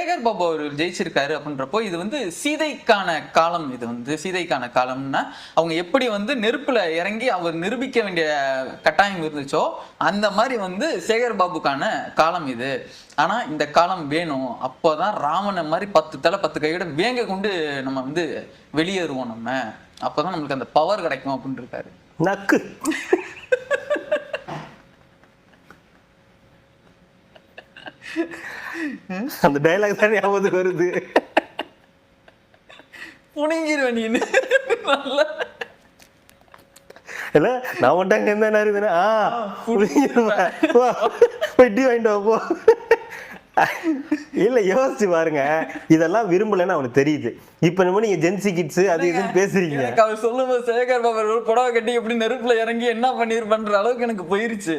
சேகர் பாபு அவர்கள் ஜெயிச்சிருக்காரு அப்படின்றப்போ இது வந்து சீதைக்கான காலம். இது வந்து சீதைக்கான காலம்னா அவங்க எப்படி வந்து நெருப்புல இறங்கி அவர் நிரூபிக்க வேண்டிய கட்டாயம் இருந்துச்சோ அந்த மாதிரி வந்து சேகர் பாபுக்கான காலம் இது. ஆனா இந்த காலம் வேணும், அப்போதான் ராமனை மாதிரி 10 தலை 10 கையோட வேங்க கொண்டு நம்ம வந்து வெளியேறுவோம், நம்ம அப்பதான் நம்மளுக்கு அந்த பவர் கிடைக்கும் அப்படின்னு இருக்காரு. நக்கு அந்த டைலாக் தான் ஞாபகம் வருது. புனிங்கிருவேன் நீ இல்ல நான் மட்டும் என்ன இருக்குதுன்னா வெட்டி வாங்கிட்டு போ. இல்ல யோசிச்சு பாருங்க, இதெல்லாம் விரும்பலன்னு அவனுக்கு தெரியுது. இப்ப நம்ம நீங்க ஜென்சி கிட்ஸ் அது இதுன்னு பேசுறீங்க. அவர் சொல்லும்போது சேகர் பாபு புடவை கட்டி எப்படி நெருப்புல இறங்கி என்ன பண்ணிருப்பன்ற அளவுக்கு எனக்கு போயிருச்சு.